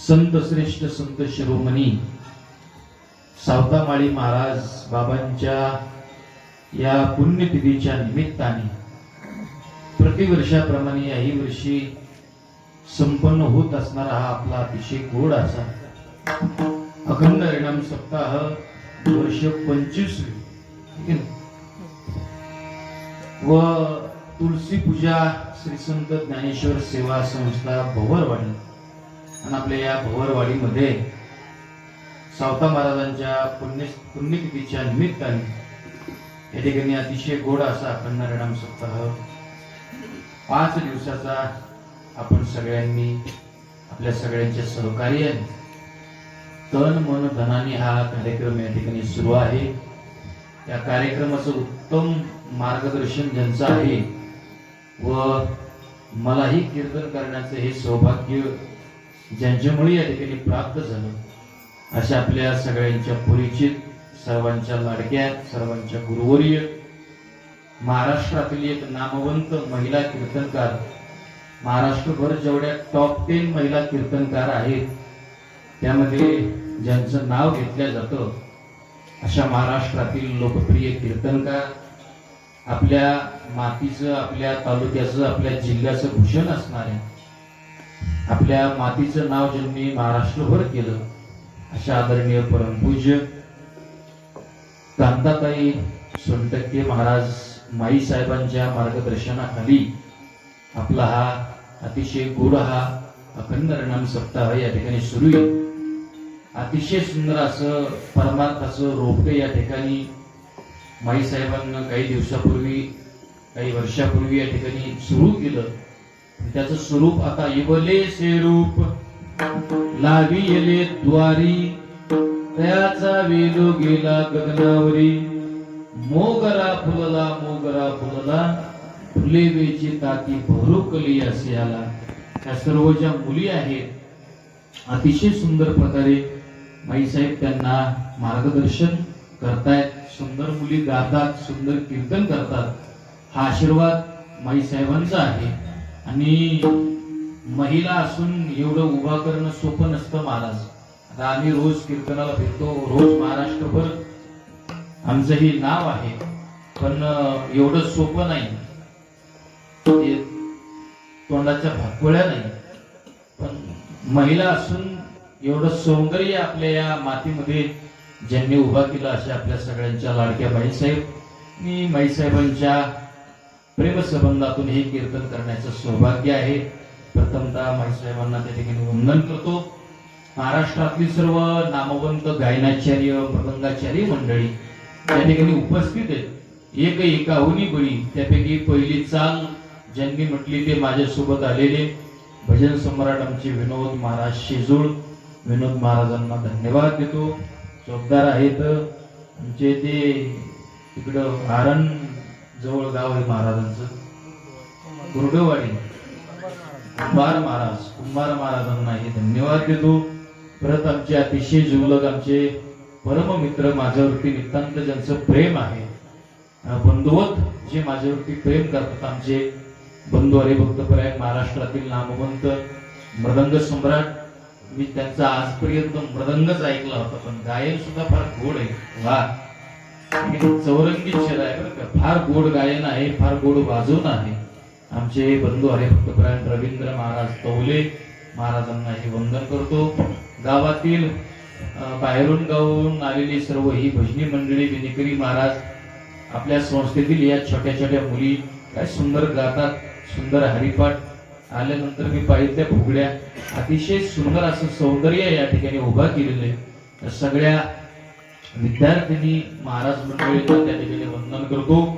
संत श्रेष्ठ संत शिरोमणी सावतामाळी महाराज बाबांच्या या पुण्यतिथीच्या निमित्ताने प्रतिवर्षाप्रमाणे याही वर्षी संपन्न होत असणारा हा आपला अतिशय गोड असा अखंड हरिनाम सप्ताह वर्ष 25 व तुलसी पूजा श्री संत ज्ञानेश्वर सेवा संस्था भवरवाडी आणि आपल्या या भवरवाडीमध्ये सावता महाराजांच्या पुण्यतिथीच्या निमित्ताने या ठिकाणी अतिशय गोड असा अखंड हरिनाम सप्ताह 5 दिवसाचा आपण सगळ्यांनी आपल्या सगळ्यांच्या सहकार्याने तन मन धनाने हा कार्यक्रम या ठिकाणी सुरू आहे। या कार्यक्रमाचं उत्तम मार्गदर्शन ज्यांचं आहे व मलाही कीर्तन करण्याचं हे सौभाग्य ज्यांच्यामुळे या ठिकाणी प्राप्त झालं अशा आपल्या सगळ्यांच्या परिचित सर्वांच्या लाडक्या सर्वांच्या गुरुवर्य महाराष्ट्रातील एक नामवंत महिला कीर्तनकार महाराष्ट्रभर जेवढ्या टॉप 10 महिला कीर्तनकार आहेत त्यामध्ये ज्यांचं नाव घेतलं जातं अशा महाराष्ट्रातील लोकप्रिय कीर्तनकार आपल्या मातीचं आपल्या तालुक्याचं आपल्या जिल्ह्याचं भूषण असणारे आपल्या मातीचं नाव ज्यांनी महाराष्ट्रभर केलं अशा आदरणीय परमपूज्य कांताताई सोनटक्के महाराज माई साहेबांच्या मार्गदर्शनाखाली आपला हा अतिशय गोड हा अखंड हरिनाम सप्ताह या ठिकाणी सुरू आहे। अतिशय सुंदर असं परमार्थाचं रोपटे या ठिकाणी माई साहेबांना काही दिवसापूर्वी काही वर्षापूर्वी या ठिकाणी सुरू केलं। त्याचं स्वरूप आता इवले से रूप लावी येले द्वारी त्याचा वेलो गेला गगनावरी मोगरा फुलला फुले वेची ताती भरुकली असे आला। त्या सर्व ज्या मुली आहेत अतिशय सुंदर प्रकारे माई साहेब त्यांना मार्गदर्शन करतायत। सुंदर मुली गातात सुंदर कीर्तन करतात हा आशीर्वाद माई साहेबांचा आहे। आणि महिला असून एवढं उभा करणं सोपं नसतं महाराज। आता आम्ही रोज कीर्तनाला फिरतो रोज महाराष्ट्रभर आमचं हे नाव आहे पण एवढं सोपं नाही तोंडाच्या भाकवळ्या नाही पण महिला असून एवढं सौंदर्य आपल्या या मातीमध्ये ज्यांनी उभा केलं अशा आपल्या सगळ्यांच्या लाडक्या माईसाहेब मी माईसाहेबांच्या प्रेमसंबंधातून हे कीर्तन करण्याचं सौभाग्य आहे। प्रथमतः माईसाहेबांना त्या ठिकाणी वंदन करतो। महाराष्ट्रातली सर्व नामवंत गायनाचार्य मृदंगाचार्य मंडळी त्या ठिकाणी उपस्थित आहेत। एक एकाहुनी बळी त्यापैकी पहिली चाल ज्यांनी म्हटली ते माझ्यासोबत आलेले भजन सम्राट आमचे विनोद महाराज शेजूळ विनोद महाराजांना धन्यवाद देतो। चौकदार आहेत आमचे ते तिकडं आरण जवळ गाव आहे महाराजांचं कुर्डवाडी कुंभार महाराजांना हे धन्यवाद देतो। परत आमचे अतिशय जिवलग आमचे परम मित्र माझ्यावरती नितांत ज्यांचं प्रेम आहे बंधुवत जे माझ्यावरती प्रेम करतात आमचे बंधू हरिभक्तपरायण महाराष्ट्रातील नामवंत मृदंग सम्राट मी त्यांचा आजपर्यंत मृदंगच ऐकला होता पण गायन सुद्धा फार गोड आहे। वा चौरंगी छेद आहे बरं का फार गोड गायन आहे फार गोड वाजवून आहे। आमचे बंधू हरिभक्तपरायण रवींद्र महाराज तवले महाराजांना हे वंदन करतो। गावातील बाहेरून गावून आलेली सर्व ही भजनी मंडळी विनेकरी महाराज आपल्या संस्थेतील या छोट्या छोट्या मुली काय सुंदर गातात सुंदर हरिपाठ आल्यानंतर मी पाहिल्या फुगड्या अतिशय सुंदर असं सौंदर्य या ठिकाणी उभा केलेलं आहे। सगळ्या विद्यार्थ्यांनी महाराज मंडळींना त्या ठिकाणी वंदन करतो।